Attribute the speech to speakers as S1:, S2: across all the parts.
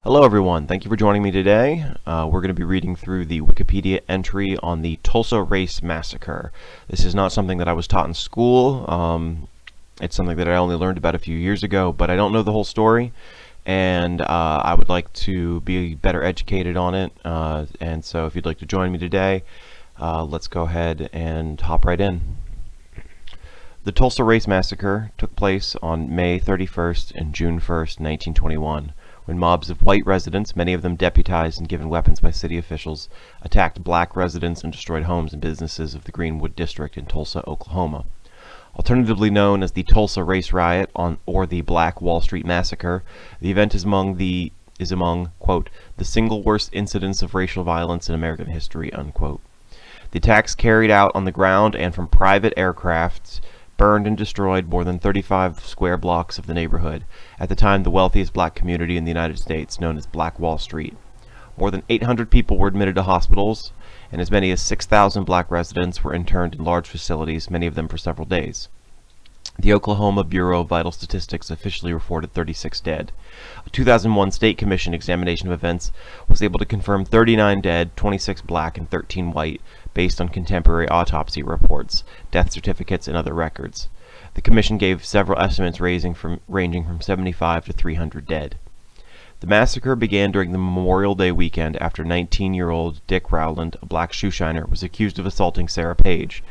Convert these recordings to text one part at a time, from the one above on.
S1: Hello everyone, thank you for joining me today. We're going to be reading through the Wikipedia entry on the Tulsa Race Massacre. This is not something that I was taught in school. It's something that I only learned about a few years ago, but I don't know the whole story, and I would like to be better educated on it. And so if you'd like to join me today, let's go ahead and hop right in. The Tulsa Race Massacre took place on May 31st and June 1st, 1921. When mobs of white residents, many of them deputized and given weapons by city officials, attacked black residents and destroyed homes and businesses of the Greenwood District in Tulsa, Oklahoma. Alternatively known as the Tulsa Race Riot or the Black Wall Street Massacre, the event is among, quote, the single worst incidents of racial violence in American history, unquote. The attacks carried out on the ground and from private aircrafts burned and destroyed more than 35 square blocks of the neighborhood, at the time the wealthiest black community in the United States, known as Black Wall Street. More than 800 people were admitted to hospitals, and as many as 6,000 black residents were interned in large facilities, many of them for several days. The Oklahoma Bureau of Vital Statistics officially reported 36 dead. A 2001 State Commission examination of events was able to confirm 39 dead, 26 black, and 13 white, based on contemporary autopsy reports, death certificates, and other records. The commission gave several estimates ranging from 75 to 300 dead. The massacre began during the Memorial Day weekend after 19-year-old Dick Rowland, a black shoeshiner, was accused of assaulting Sarah Page,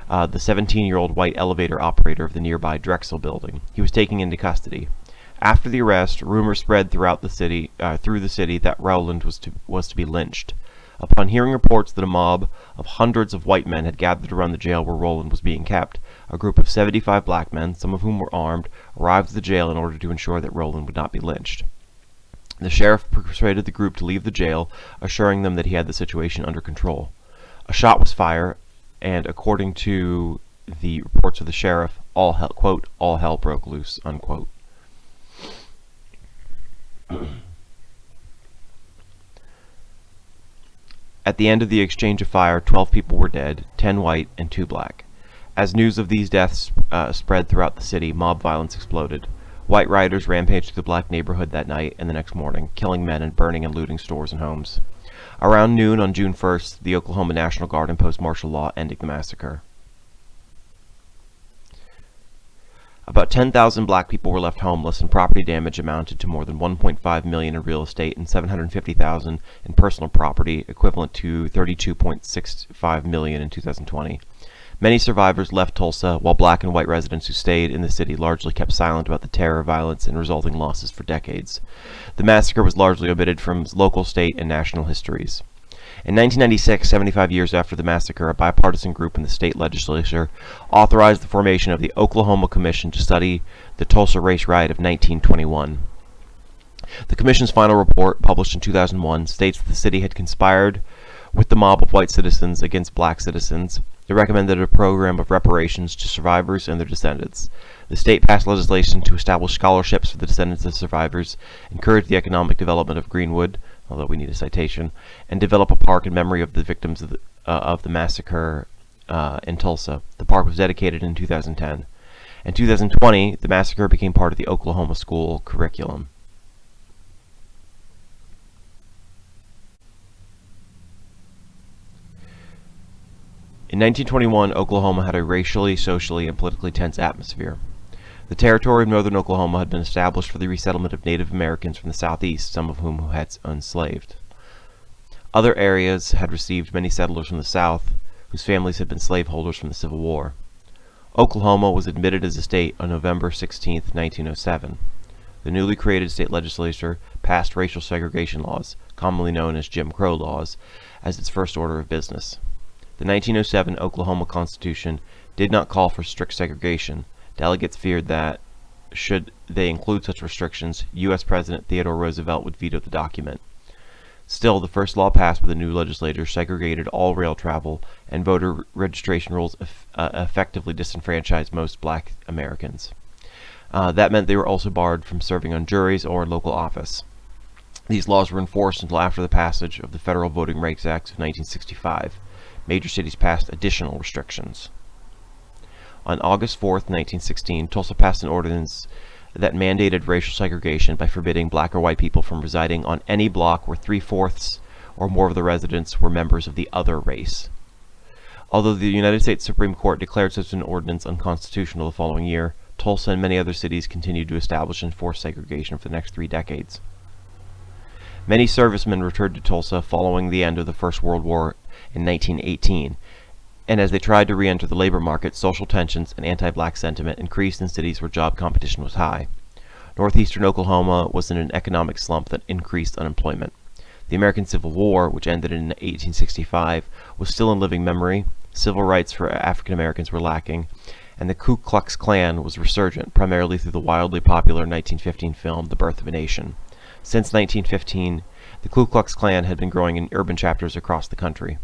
S1: the 17-year-old white elevator operator of the nearby Drexel building. He was taken into custody. After the arrest, rumors spread through the city that Rowland was to be lynched. Upon hearing reports that a mob of hundreds of white men had gathered around the jail where Rowland was being kept, a group of 75 black men, some of whom were armed, arrived at the jail in order to ensure that Rowland would not be lynched. The sheriff persuaded the group to leave the jail, assuring them that he had the situation under control. A shot was fired, and according to the reports of the sheriff, all hell broke loose, unquote. At the end of the exchange of fire, 12 people were dead, 10 white and 2 black. As news of these deaths spread throughout the city, mob violence exploded. White rioters rampaged through the black neighborhood that night and the next morning, killing men and burning and looting stores and homes. Around noon on June 1st, the Oklahoma National Guard imposed martial law, ending the massacre. About 10,000 black people were left homeless, and property damage amounted to more than $1.5 million in real estate and $750,000 in personal property, equivalent to $32.65 million in 2020. Many survivors left Tulsa, while black and white residents who stayed in the city largely kept silent about the terror, violence, and resulting losses for decades. The massacre was largely omitted from local, state, and national histories. In 1996, 75 years after the massacre, a bipartisan group in the state legislature authorized the formation of the Oklahoma Commission to study the Tulsa Race Riot of 1921. The commission's final report, published in 2001, states that the city had conspired with the mob of white citizens against black citizens. It recommended a program of reparations to survivors and their descendants. The state passed legislation to establish scholarships for the descendants of survivors, encourage the economic development of Greenwood, although we need a citation, and develop a park in memory of the victims of the massacre in Tulsa. The park was dedicated in 2010. In 2020, the massacre became part of the Oklahoma school curriculum. In 1921, Oklahoma had a racially, socially, and politically tense atmosphere. The territory of northern Oklahoma had been established for the resettlement of Native Americans from the southeast, some of whom had enslaved. Other areas had received many settlers from the south, whose families had been slaveholders from the Civil War. Oklahoma was admitted as a state on November 16, 1907. The newly created state legislature passed racial segregation laws, commonly known as Jim Crow laws, as its first order of business. The 1907 Oklahoma Constitution did not call for strict segregation. Delegates feared that, should they include such restrictions, U.S. President Theodore Roosevelt would veto the document. Still, the first law passed by the new legislature segregated all rail travel, and voter registration rules effectively disenfranchised most black Americans. That meant they were also barred from serving on juries or in local office. These laws were enforced until after the passage of the Federal Voting Rights Act of 1965. Major cities passed additional restrictions. On August 4, 1916, Tulsa passed an ordinance that mandated racial segregation by forbidding black or white people from residing on any block where 3/4 or more of the residents were members of the other race. Although the United States Supreme Court declared such an ordinance unconstitutional the following year, Tulsa and many other cities continued to establish and enforce segregation for the next 3 decades. Many servicemen returned to Tulsa following the end of the First World War in 1918, and as they tried to re-enter the labor market, social tensions and anti-black sentiment increased in cities where job competition was high. Northeastern Oklahoma was in an economic slump that increased unemployment. The American Civil War, which ended in 1865, was still in living memory, civil rights for African Americans were lacking, and the Ku Klux Klan was resurgent, primarily through the wildly popular 1915 film The Birth of a Nation. Since 1915, the Ku Klux Klan had been growing in urban chapters across the country.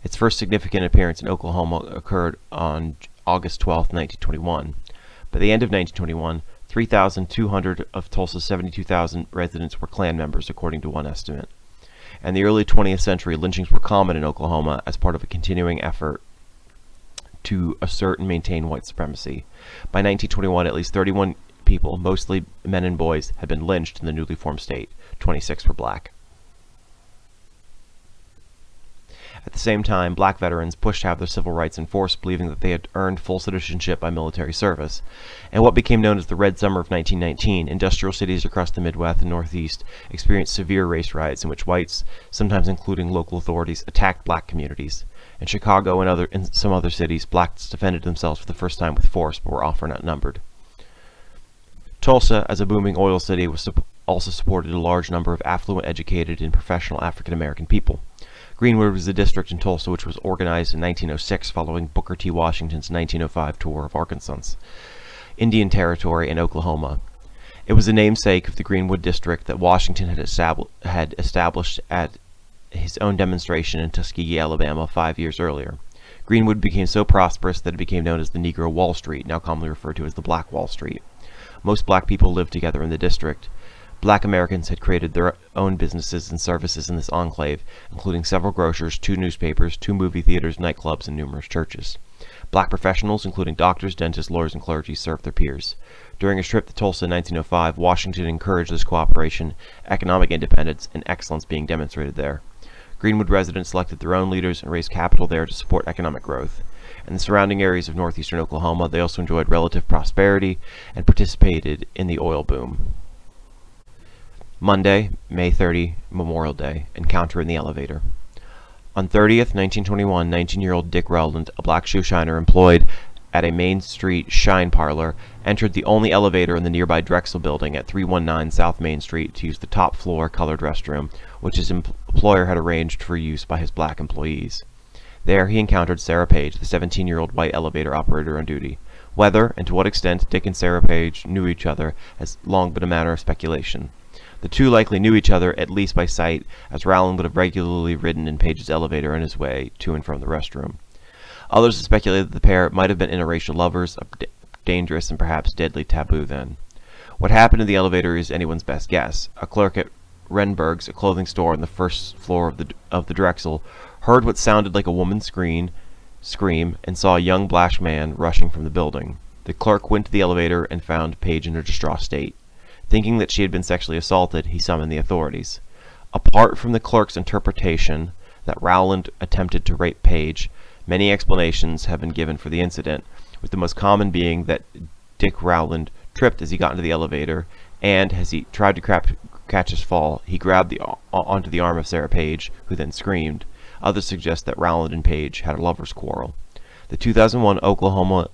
S1: Its first significant appearance in Oklahoma occurred on August 12, 1921. By the end of 1921, 3,200 of Tulsa's 72,000 residents were Klan members, according to one estimate. In the early 20th century, lynchings were common in Oklahoma as part of a continuing effort to assert and maintain white supremacy. By 1921, at least 31 people, mostly men and boys, had been lynched in the newly formed state. 26 were black. At the same time, black veterans pushed to have their civil rights enforced, believing that they had earned full citizenship by military service. In what became known as the Red Summer of 1919, industrial cities across the Midwest and Northeast experienced severe race riots in which whites, sometimes including local authorities, attacked black communities. In Chicago and in some other cities, blacks defended themselves for the first time with force, but were often outnumbered. Tulsa, as a booming oil city, also supported a large number of affluent, educated, and professional African American people. Greenwood was a district in Tulsa which was organized in 1906 following Booker T. Washington's 1905 tour of Arkansas, Indian Territory, and Oklahoma. It was a namesake of the Greenwood district that Washington had established at his own demonstration in Tuskegee, Alabama 5 years earlier. Greenwood became so prosperous that it became known as the Negro Wall Street, now commonly referred to as the Black Wall Street. Most black people lived together in the district. Black Americans had created their own businesses and services in this enclave, including several grocers, 2 newspapers, 2 movie theaters, nightclubs, and numerous churches. Black professionals, including doctors, dentists, lawyers, and clergy, served their peers. During his trip to Tulsa in 1905, Washington encouraged this cooperation, economic independence, and excellence being demonstrated there. Greenwood residents selected their own leaders and raised capital there to support economic growth. In the surrounding areas of northeastern Oklahoma, they also enjoyed relative prosperity and participated in the oil boom. Monday, May 30, Memorial Day, encounter in the elevator. On 30th, 1921, 19-year-old Dick Rowland, a black shoe shiner employed at a Main Street shine parlor, entered the only elevator in the nearby Drexel building at 319 South Main Street to use the top floor colored restroom, which his employer had arranged for use by his black employees. There he encountered Sarah Page, the 17-year-old white elevator operator on duty. Whether and to what extent Dick and Sarah Page knew each other has long been a matter of speculation. The two likely knew each other, at least by sight, as Rowland would have regularly ridden in Page's elevator on his way to and from the restroom. Others have speculated that the pair might have been interracial lovers, a dangerous and perhaps deadly taboo then. What happened in the elevator is anyone's best guess. A clerk at Renberg's, a clothing store on the first floor of the Drexel, heard what sounded like a woman's scream, and saw a young black man rushing from the building. The clerk went to the elevator and found Page in a distraught state. Thinking that she had been sexually assaulted, he summoned the authorities. Apart from the clerk's interpretation that Rowland attempted to rape Page, many explanations have been given for the incident, with the most common being that Dick Rowland tripped as he got into the elevator, and as he tried to catch his fall, he grabbed onto the arm of Sarah Page, who then screamed. Others suggest that Rowland and Page had a lover's quarrel. The 2001 Oklahoma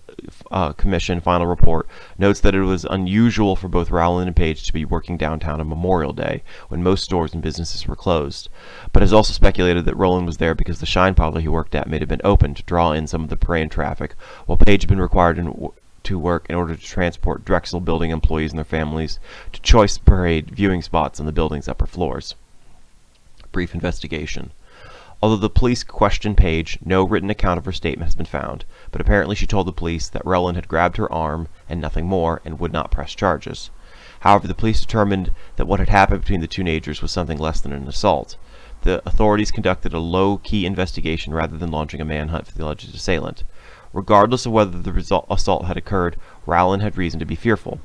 S1: Commission final report notes that it was unusual for both Rowland and Page to be working downtown on Memorial Day, when most stores and businesses were closed, but has also speculated that Rowland was there because the shine parlor he worked at may have been open to draw in some of the parade traffic, while Page had been required to work in order to transport Drexel building employees and their families to choice parade viewing spots on the building's upper floors. Brief investigation. Although the police questioned Page, no written account of her statement has been found, but apparently she told the police that Rowland had grabbed her arm and nothing more, and would not press charges. However, the police determined that what had happened between the teenagers was something less than an assault. The authorities conducted a low-key investigation rather than launching a manhunt for the alleged assailant. Regardless of whether the assault had occurred, Rowland had reason to be fearful.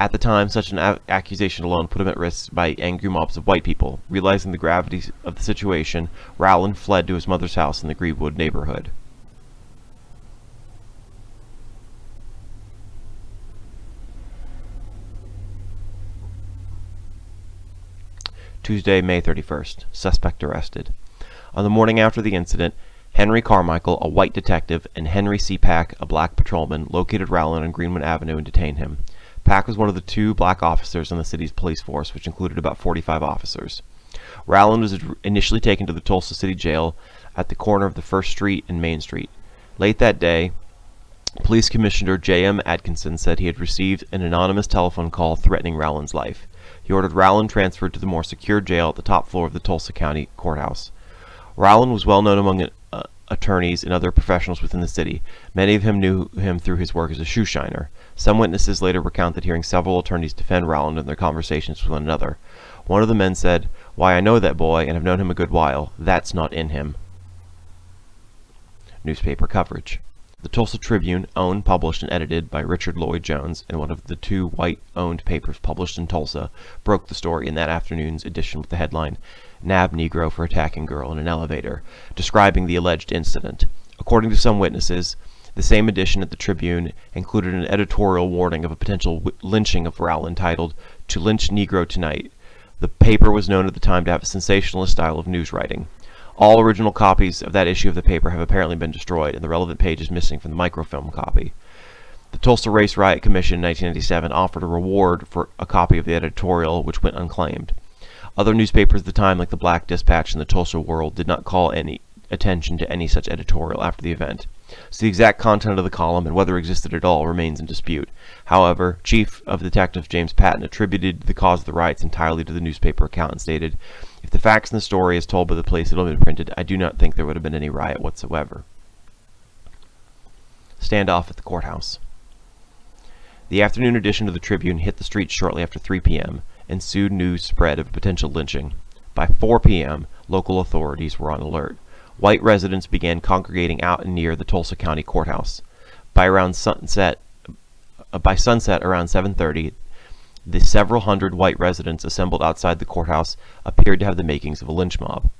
S1: At the time, such an accusation alone put him at risk by angry mobs of white people. Realizing the gravity of the situation, Rowland fled to his mother's house in the Greenwood neighborhood. Tuesday, May 31st. Suspect arrested. On the morning after the incident, Henry Carmichael, a white detective, and Henry C. Pack, a black patrolman, located Rowland on Greenwood Avenue and detained him. Pack was one of the 2 black officers on the city's police force, which included about 45 officers. Rowland was initially taken to the Tulsa City Jail at the corner of the 1st Street and Main Street. Late that day, Police Commissioner J.M. Atkinson said he had received an anonymous telephone call threatening Rowland's life. He ordered Rowland transferred to the more secure jail at the top floor of the Tulsa County Courthouse. Rowland was well known among attorneys and other professionals within the city. Many of them knew him through his work as a shoe shiner. Some witnesses later recounted hearing several attorneys defend Rowland in their conversations with one another. One of the men said, "Why, I know that boy and have known him a good while. That's not in him." Newspaper coverage. The Tulsa Tribune, owned, published, and edited by Richard Lloyd Jones, and one of the 2 white-owned papers published in Tulsa, broke the story in that afternoon's edition with the headline, "Nab Negro for Attacking Girl in an Elevator," describing the alleged incident. According to some witnesses, the same edition of the Tribune included an editorial warning of a potential lynching of Rowland titled, "To Lynch Negro Tonight." The paper was known at the time to have a sensationalist style of news writing. All original copies of that issue of the paper have apparently been destroyed, and the relevant page is missing from the microfilm copy. The Tulsa Race Riot Commission in 1997 offered a reward for a copy of the editorial, which went unclaimed. Other newspapers at the time, like the Black Dispatch and the Tulsa World, did not call any attention to any such editorial after the event. So the exact content of the column and whether it existed at all remains in dispute. However, Chief of Detectives James Patton attributed the cause of the riots entirely to the newspaper account and stated, "If the facts in the story as told by the police had only been printed, I do not think there would have been any riot whatsoever." Standoff at the courthouse. The afternoon edition of the Tribune hit the streets shortly after 3 p.m., and soon news spread of a potential lynching. By 4 p.m., local authorities were on alert. White residents began congregating out and near the Tulsa County Courthouse. By sunset around 7:30, the several hundred white residents assembled outside the courthouse appeared to have the makings of a lynch mob.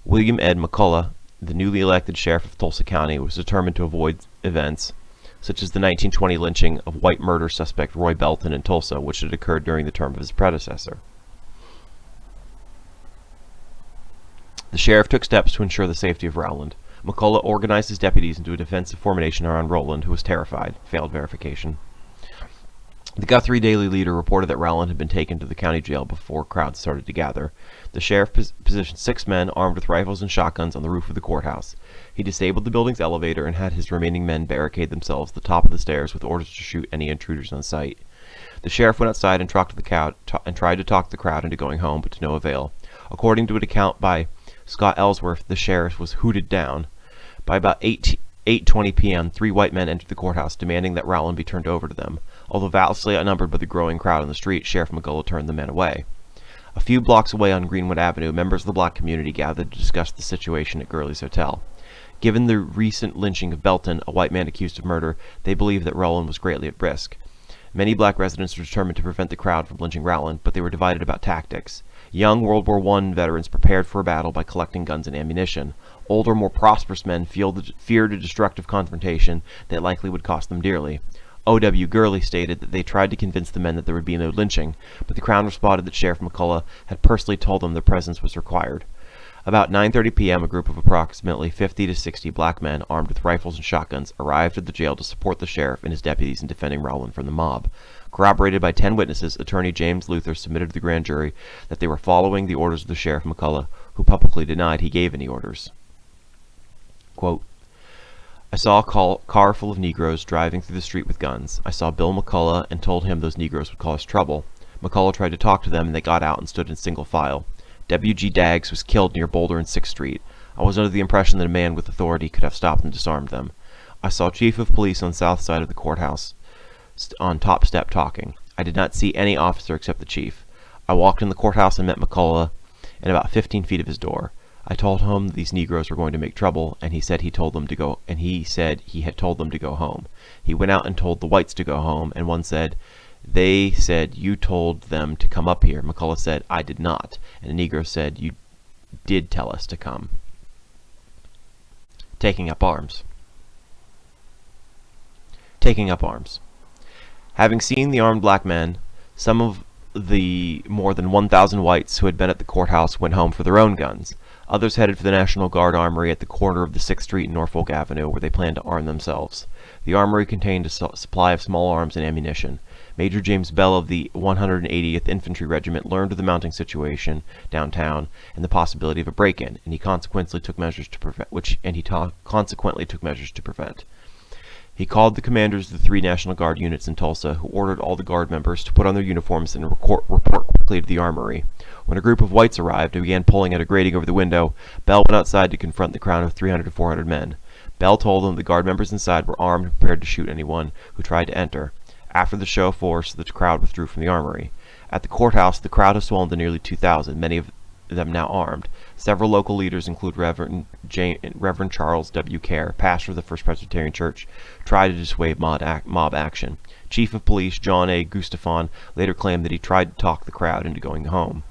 S1: William Ed McCullough, the newly elected sheriff of Tulsa County, was determined to avoid events such as the 1920 lynching of white murder suspect Roy Belton in Tulsa, which had occurred during the term of his predecessor. The sheriff took steps to ensure the safety of Rowland. McCullough organized his deputies into a defensive formation around Rowland, who was terrified. Failed verification. The Guthrie Daily Leader reported that Rowland had been taken to the county jail before crowds started to gather. The sheriff positioned 6 men armed with rifles and shotguns on the roof of the courthouse. He disabled the building's elevator and had his remaining men barricade themselves at the top of the stairs with orders to shoot any intruders on sight. The sheriff went outside and tried to talk the crowd into going home, but to no avail. According to an account by Scott Ellsworth, the sheriff was hooted down. By about 8:20 p.m., 3 white men entered the courthouse, demanding that Rowland be turned over to them. Although vastly outnumbered by the growing crowd on the street, Sheriff McCullough turned the men away. A few blocks away on Greenwood Avenue, members of the black community gathered to discuss the situation at Gurley's Hotel. Given the recent lynching of Belton, a white man accused of murder, they believed that Rowland was greatly at risk. Many black residents were determined to prevent the crowd from lynching Rowland, but they were divided about tactics. Young World War I veterans prepared for a battle by collecting guns and ammunition. Older, more prosperous men feared a destructive confrontation that likely would cost them dearly. O.W. Gurley stated that they tried to convince the men that there would be no lynching, but the crowd responded that Sheriff McCullough had personally told them their presence was required. About 9:30 p.m., a group of approximately 50 to 60 black men armed with rifles and shotguns arrived at the jail to support the sheriff and his deputies in defending Rowland from the mob. Corroborated by 10 witnesses, attorney James Luther submitted to the grand jury that they were following the orders of the Sheriff McCullough, who publicly denied he gave any orders. Quote, "I saw a car full of Negroes driving through the street with guns. I saw Bill McCullough and told him those Negroes would cause trouble. McCullough tried to talk to them and they got out and stood in single file. W.G. Daggs was killed near Boulder and 6th Street. I was under the impression that a man with authority could have stopped and disarmed them. I saw Chief of Police on south side of the courthouse on top step talking. I did not see any officer except the chief. I walked in the courthouse and met McCullough in about 15 feet of his door. I told him these Negroes were going to make trouble, and he said he had told them to go home. He went out and told the whites to go home, and one said, They said, "You told them to come up here." McCullough said, "I did not." And the Negro said, "You did tell us to come." Taking up arms. Taking up arms. Having seen the armed black men, some of the more than 1,000 whites who had been at the courthouse went home for their own guns. Others headed for the National Guard Armory at the corner of the 6th Street and Norfolk Avenue, where they planned to arm themselves. The armory contained a supply of small arms and ammunition. Major James Bell of the 180th Infantry Regiment learned of the mounting situation downtown and the possibility of a break-in, and he consequently took measures to prevent. He called the commanders of the 3 National Guard units in Tulsa, who ordered all the Guard members to put on their uniforms and report quickly to the armory. When a group of whites arrived and began pulling at a grating over the window, Bell went outside to confront the crowd of 300 to 400 men. Bell told them the Guard members inside were armed and prepared to shoot anyone who tried to enter. After the show of force, the crowd withdrew from the armory. At the courthouse, the crowd has swollen to nearly 2,000, many of them now armed. Several local leaders include Reverend Charles W. Kerr, pastor of the First Presbyterian Church, tried to dissuade mob action. Chief of Police John A. Gustafson later claimed that he tried to talk the crowd into going home.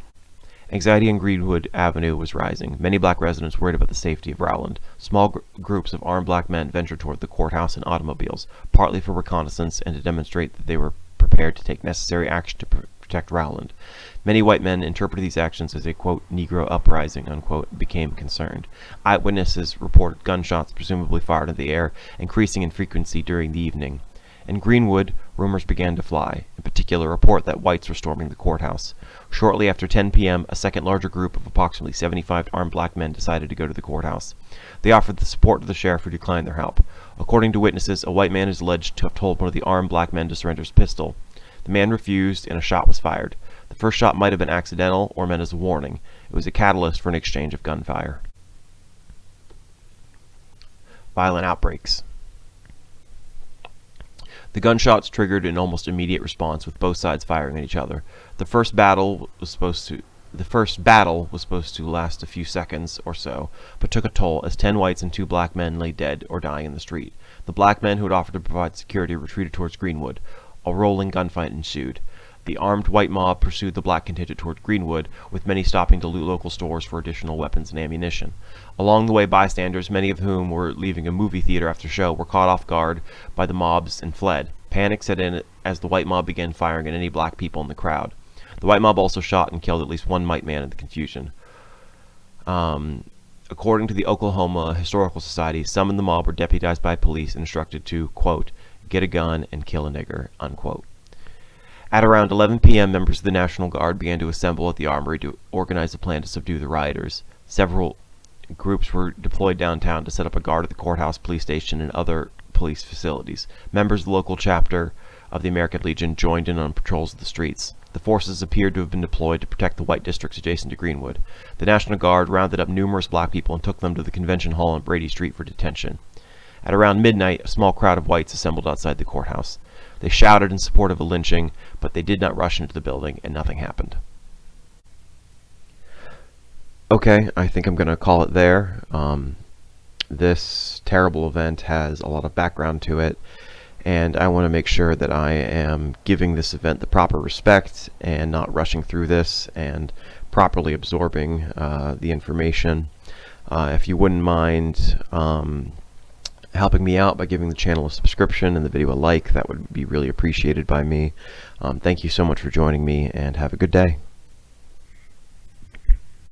S1: Anxiety on Greenwood Avenue was rising. Many black residents worried about the safety of Rowland. Small groups of armed black men ventured toward the courthouse in automobiles, partly for reconnaissance and to demonstrate that they were prepared to take necessary action to protect Rowland. Many white men interpreted these actions as a, quote, Negro uprising, unquote, and became concerned. Eyewitnesses reported gunshots presumably fired in the air, increasing in frequency during the evening. In Greenwood, rumors began to fly, in particular a report that whites were storming the courthouse. Shortly after 10 p.m., a second larger group of approximately 75 armed black men decided to go to the courthouse. They offered the support to the sheriff, who declined their help. According to witnesses, a white man is alleged to have told one of the armed black men to surrender his pistol. The man refused, and a shot was fired. The first shot might have been accidental or meant as a warning. It was a catalyst for an exchange of gunfire. Violent outbreaks. The gunshots triggered an almost immediate response, with both sides firing at each other. The first battle was supposed to last a few seconds or so, but took a toll as 10 whites and 2 black men lay dead or dying in the street. The black men who had offered to provide security retreated towards Greenwood. A rolling gunfight ensued. The armed white mob pursued the black contingent toward Greenwood, with many stopping to loot local stores for additional weapons and ammunition. Along the way, bystanders, many of whom were leaving a movie theater after show, were caught off guard by the mobs and fled. Panic set in as the white mob began firing at any black people in the crowd. The white mob also shot and killed at least 1 white man in the confusion. According to the Oklahoma Historical Society, some in the mob were deputized by police and instructed to, quote, get a gun and kill a nigger, unquote. At around 11 p.m., members of the National Guard began to assemble at the armory to organize a plan to subdue the rioters. Several groups were deployed downtown to set up a guard at the courthouse, police station, and other police facilities. Members of the local chapter of the American Legion joined in on patrols of the streets. The forces appeared to have been deployed to protect the white districts adjacent to Greenwood. The National Guard rounded up numerous black people and took them to the convention hall on Brady Street for detention. At around midnight, a small crowd of whites assembled outside the courthouse. They shouted in support of a lynching, but they did not rush into the building, and nothing happened. Okay, I think I'm going to call it there. This terrible event has a lot of background to it, and I want to make sure that I am giving this event the proper respect and not rushing through this and properly absorbing the information. If you wouldn't mind helping me out by giving the channel a subscription and the video a like, that would be really appreciated by me. Thank you so much for joining me, and have a good day.